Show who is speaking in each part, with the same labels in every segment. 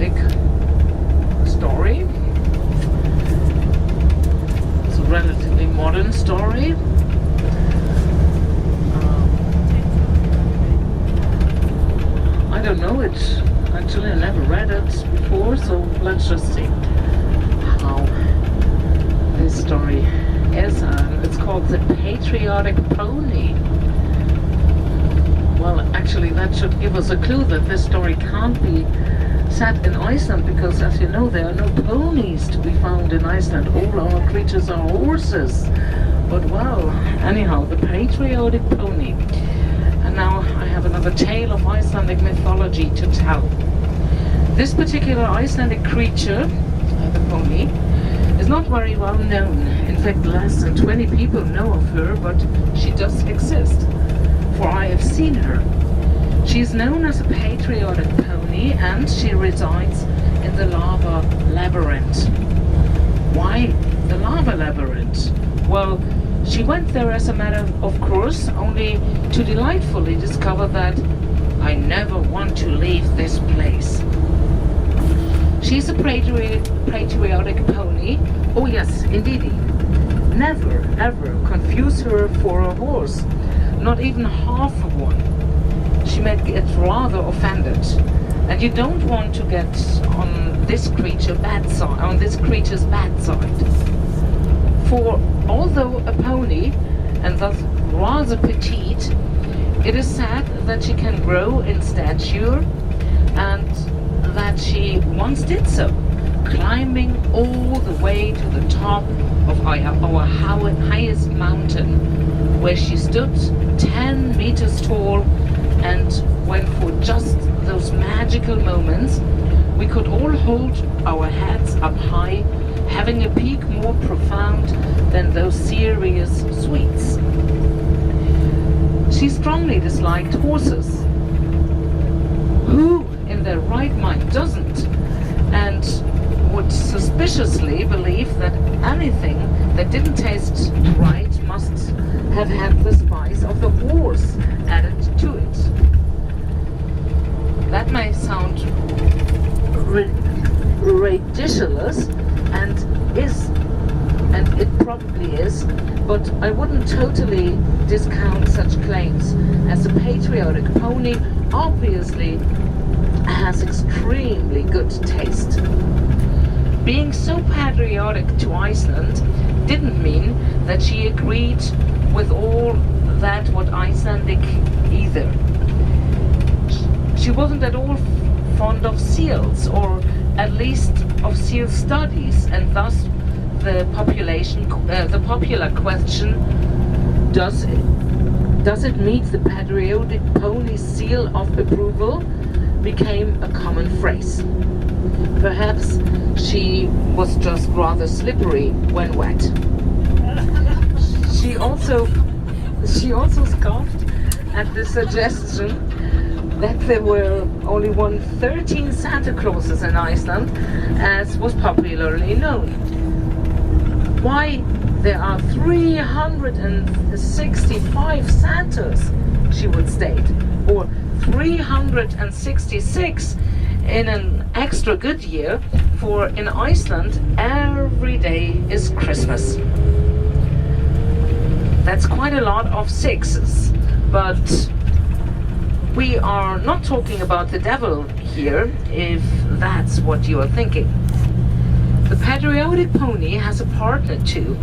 Speaker 1: Icelandic story. It's a relatively modern story. I don't know it. Actually, I never read it before, so let's just see how this story is. It's called The Patriotic Pony. Well, actually, that should give us a clue that this story can't be set in Iceland, because, as you know, there are no ponies to be found in Iceland. All our creatures are horses. But, well, anyhow, The Patriotic Pony. And now I have another tale of Icelandic mythology to tell. This particular Icelandic creature, the pony, is not very well known. In fact, less than 20 people know of her, but she does exist, for I have seen her. She is known as a patriotic pony, and she resides in the lava labyrinth. Why the lava labyrinth? Well, she went there as a matter of course, only to delightfully discover that I never want to leave this place. She's a patriotic pony. Oh yes, indeed. Never ever confuse her for a horse, not even half of one. She might get rather offended, and you don't want to get on this creature's bad side. For although a pony, and thus rather petite, it is said that she can grow in stature, and that she once did so, climbing all the way to the top of our highest mountain, where she stood 10 meters tall, and when for just those magical moments we could all hold our heads up high, having a peak more profound than those serious sweets. She strongly disliked horses. Who in their right mind doesn't? And would suspiciously believe that anything that didn't taste right must have had the spice of the horse added to it. That may sound ridiculous, and it probably is, but I wouldn't totally discount such claims, as the patriotic pony obviously has extremely good taste. Being so patriotic to Iceland didn't mean that she agreed with all that what Icelandic either. She wasn't at all fond of seals, or at least of seal studies, and thus the popular question, does it meet the patriotic pony's seal of approval, became a common phrase. Perhaps she was just rather slippery when wet. She also scoffed at the suggestion that there were only 13 Santa Clauses in Iceland, as was popularly known. Why there are 365 Santas, she would state, or 366 in an extra good year, for in Iceland every day is Christmas. That's quite a lot of sixes, but we are not talking about the devil here, if that's what you are thinking. The patriotic pony has a partner too,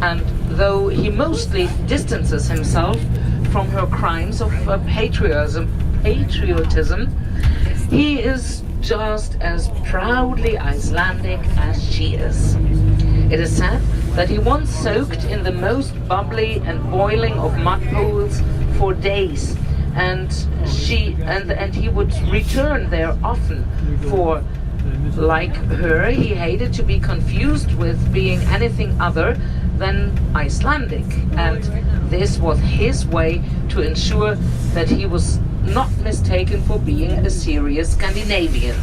Speaker 1: and though he mostly distances himself from her crimes of patriotism, he is just as proudly Icelandic as she is. It is said that he once soaked in the most bubbly and boiling of mud pools for days, and he would return there often, for like her, he hated to be confused with being anything other than Icelandic, and this was his way to ensure that he was not mistaken for being a serious Scandinavian.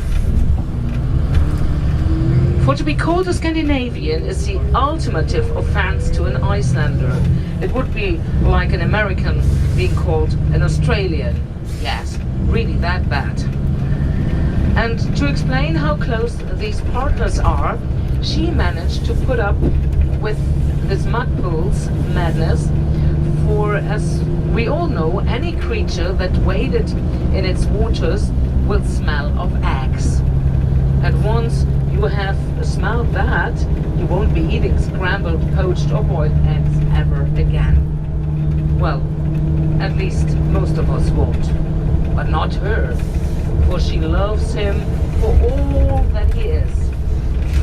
Speaker 1: For to be called a Scandinavian is the ultimate offense to an Icelander. It would be like an American being called an Australian. Yes, really that bad. And to To explain how close these partners are, she managed to put up with this mud pool's madness, for as we all know, any creature that waded in its waters will smell of eggs. And once you have smelled that, you won't be eating scrambled, poached or boiled eggs ever again. Well, at least most of us won't. But not her, for she loves him for all that he is.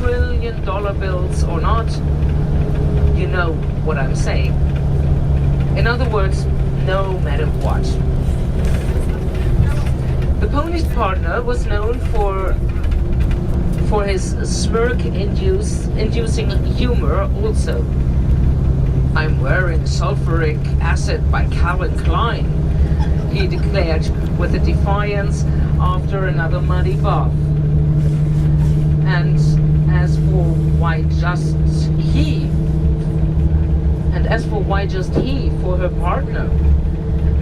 Speaker 1: $1 trillion bills or not, you know what I'm saying. In other words, no matter what. The pony's partner was known for his smirk-inducing humor also. "I'm wearing sulfuric acid by Calvin Klein," he declared with a defiance after another muddy bath. And as for why just he for her partner,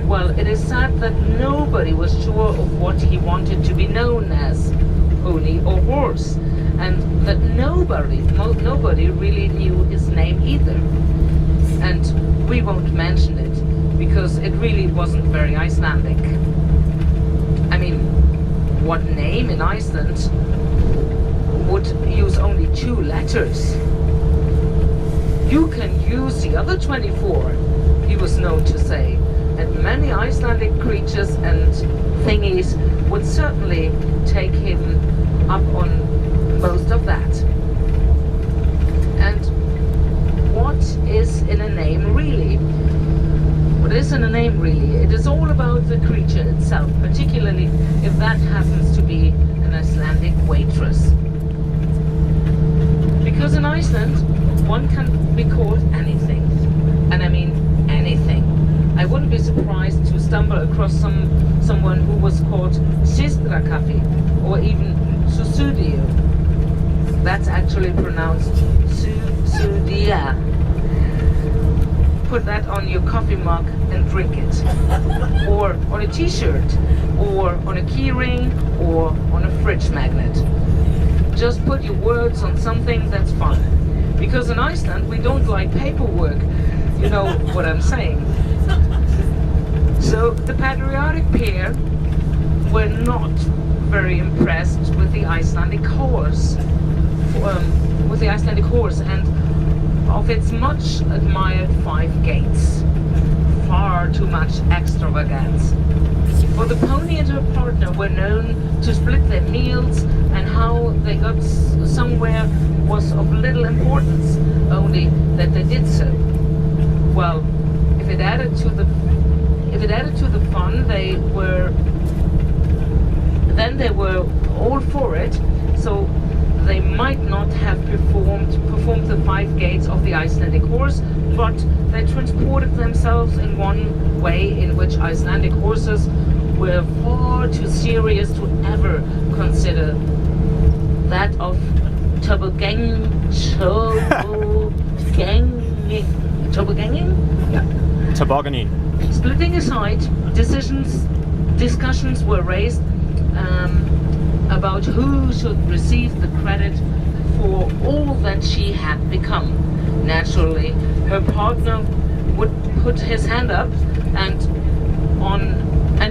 Speaker 1: well, it is sad that nobody was sure of what he wanted to be known as, pony or horse, and that nobody really knew his name either. And we won't mention it because it really wasn't very Icelandic. I mean, what name in Iceland would use only 2 letters? "You can use the other 24, he was known to say, and many Icelandic creatures and thingies would certainly take him up on most of that. And what is in a name really? What is in a name really? It is all about the creature itself, particularly if that happens to be an Icelandic waitress. Because in Iceland, one can be called anything. And I mean anything. I wouldn't be surprised to stumble across someone who was called Systrakaffi or even Susudio. That's actually pronounced Susudia. Put that on your coffee mug and drink it. Or on a t-shirt, or on a key ring, or on a fridge magnet. Just put your words on something that's fun. Because in Iceland we don't like paperwork. You know what I'm saying. So the patriotic pair were not very impressed with the Icelandic horse. And of its much admired 5 gates. Far too much extravagance. For the pony and her partner were known to split their meals, and how they got somewhere was of little importance, only that they did so. Well, if it added to the fun, then they were all for it. So they might not have performed the 5 gates of the Icelandic horse, but they transported themselves in one way in which Icelandic horses were far too serious to ever consider, that of tobogganing? Yeah.
Speaker 2: Tobogganing.
Speaker 1: Splitting aside, discussions were raised about who should receive the credit for all that she had become. Naturally, her partner would put his hand up, and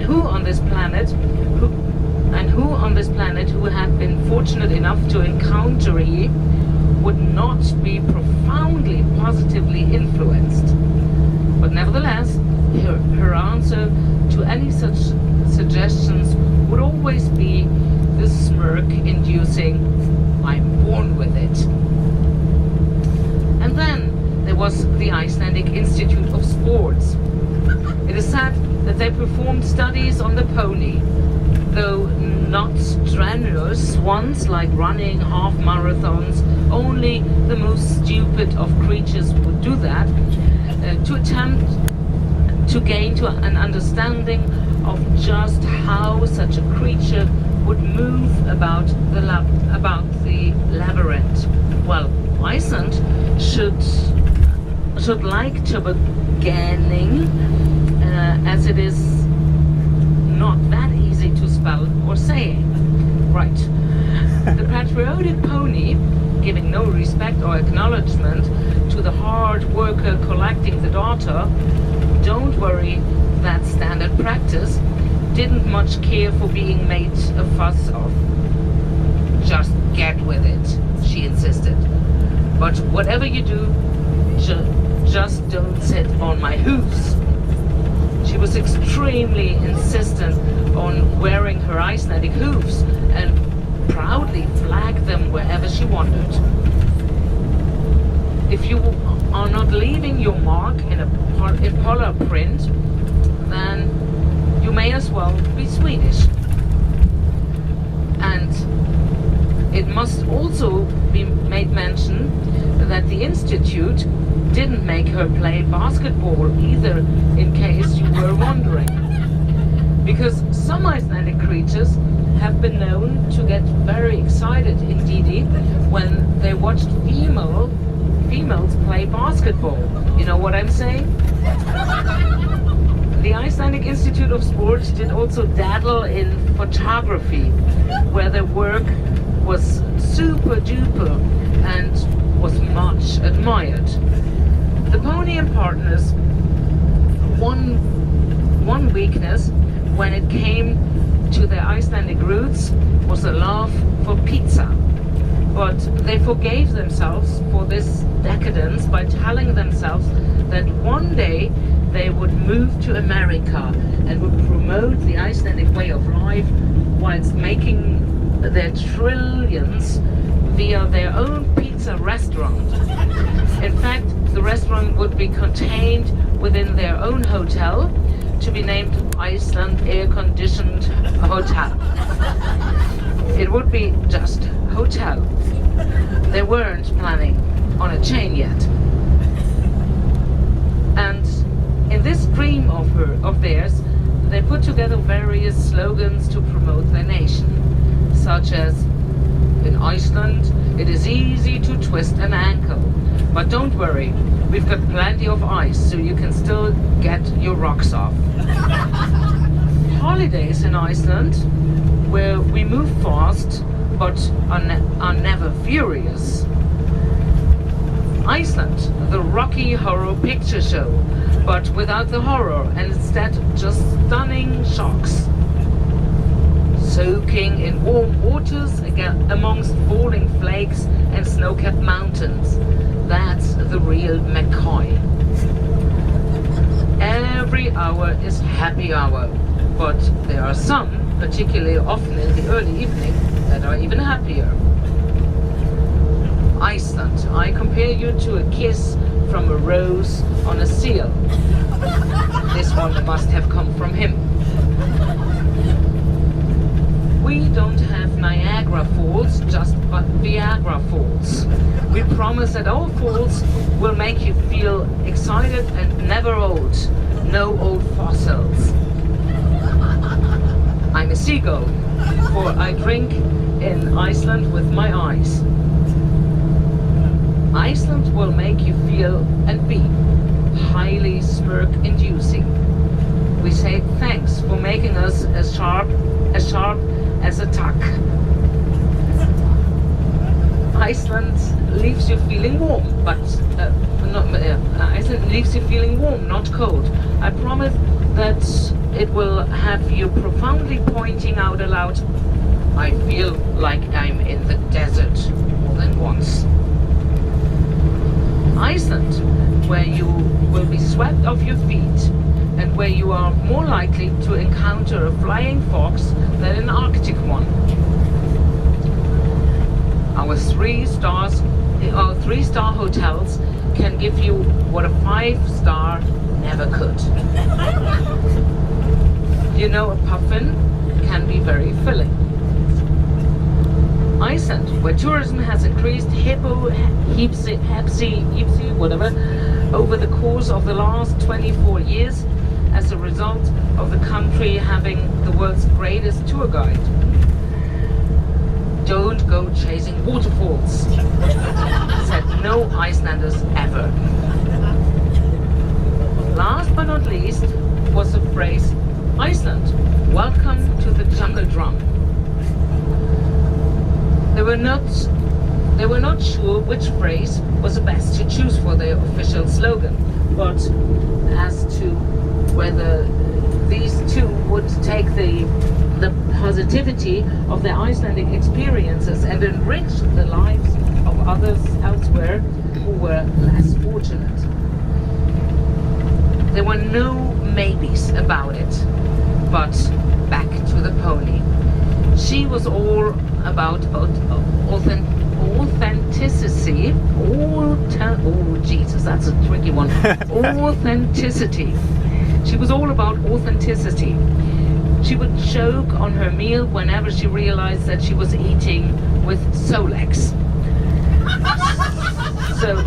Speaker 1: who on this planet who had been fortunate enough to encounter he would not be profoundly positively influenced. But nevertheless, her answer to any such suggestions would always be the smirk-inducing, "I'm born with it." And then there was the Icelandic Institute of Sports. It is said that they performed studies on the pony, though not strenuous ones like running half marathons. Only the most stupid of creatures would do that, to attempt to gain an understanding of just how such a creature would move about the labyrinth. Well, Iceland should like tobogganing, as it is not that easy to spell or say. Right. The Patriotic Pony, giving no respect or acknowledgement to the hard worker collecting the data, don't worry, that standard practice, didn't much care for being made a fuss of. Just get with it, she insisted. But whatever you do, just don't sit on my hooves. She was extremely insistent on wearing her Icelandic hooves and proudly flagged them wherever she wandered. If you are not leaving your mark in polar print, then you may as well be Swedish. And it must also be made mention that the Institute didn't make her play basketball either, in case you were wondering. Because some Icelandic creatures have been known to get very excited indeed when they watched females play basketball. You know what I'm saying? The Icelandic Institute of Sports did also dabble in photography, where their work was super duper and was much admired. The Pony and Partners' one weakness when it came to their Icelandic roots was a love for pizza. But they forgave themselves for this decadence by telling themselves that one day they would move to America and would promote the Icelandic way of life whilst making their trillions via their own pizza restaurant. In fact, the restaurant would be contained within their own hotel, to be named Icelandair Hotel. It would be just hotel. They weren't planning on a chain yet. And in this dream of theirs, they put together various slogans to promote their nation, such as, in Iceland, it is easy to twist an ankle, but don't worry, we've got plenty of ice so you can still get your rocks off. Holidays in Iceland, where we move fast but are never furious. Iceland, the Rocky Horror Picture Show, but without the horror and instead just stunning shocks. Soaking in warm waters amongst falling flakes and snow-capped mountains. That's the real McCoy. Every hour is happy hour, but there are some, particularly often in the early evening, that are even happier. Iceland, I compare you to a kiss from a rose on a seal. This one must have come from him. We don't have Niagara Falls, just Viagra Falls. We promise that our falls will make you feel excited and never old. No old fossils. I'm a seagull, for I drink in Iceland with my eyes. Iceland will make you feel and be highly smirk-inducing. We say thanks for making us as sharp as a tuck. Iceland leaves you feeling warm, but Iceland leaves you feeling warm, not cold. I promise that it will have you profoundly pointing out aloud, I feel like I'm in the desert more than once. Iceland, where you will be swept off your feet and where you are more likely to encounter a flying fox than an Arctic one. Our three-star hotels can give you what a 5-star never could. You know, a puffin can be very filling. Iceland, where tourism has increased over the course of the last 24 years as a result of the country having the world's greatest tour guide. Don't go chasing waterfalls, said no Icelanders ever. Last but not least was the phrase, Iceland, welcome to the jungle drum. were not sure which phrase was the best to choose for their official slogan, but as to whether these two would take the positivity of their Icelandic experiences and enrich the lives of others elsewhere who were less fortunate. There were no maybes about it, but back to the pony. She was all about authenticity. Oh Jesus, that's a tricky one. Authenticity. She was all about authenticity. She would choke on her meal whenever she realized that she was eating with Solex. So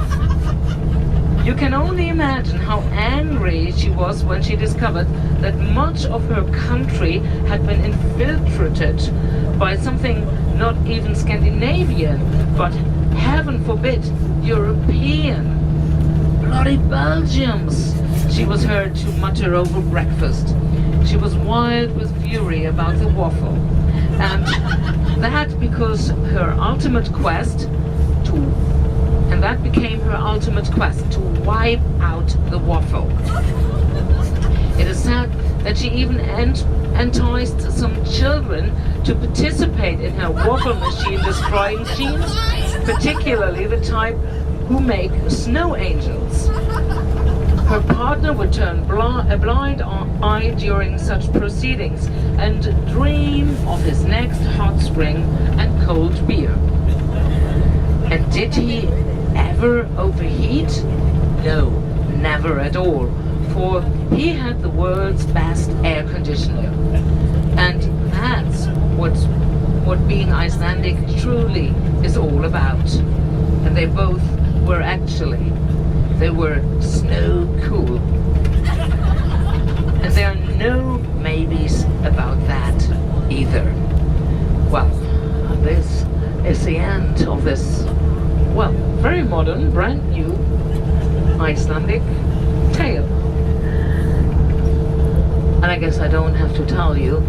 Speaker 1: you can only imagine how angry she was when she discovered that much of her country had been infiltrated by something not even Scandinavian, but heaven forbid, European. Bloody Belgians, she was heard to mutter over breakfast. She was wild with fury about the waffle, and that because her ultimate quest became her ultimate quest to wipe out the waffle. It is said that she even enticed some children to participate in her waffle machine destroying machines, particularly the type who make snow angels. Her partner would turn a blind eye during such proceedings and dream of his next hot spring and cold beer. And did he ever overheat? No, never at all, for he had the world's best air conditioner. And that's what being Icelandic truly is all about. And they both were snow cool. And there are no maybes about that either. Well, this is the end of this, well, very modern, brand new Icelandic tale. And I guess I don't have to tell you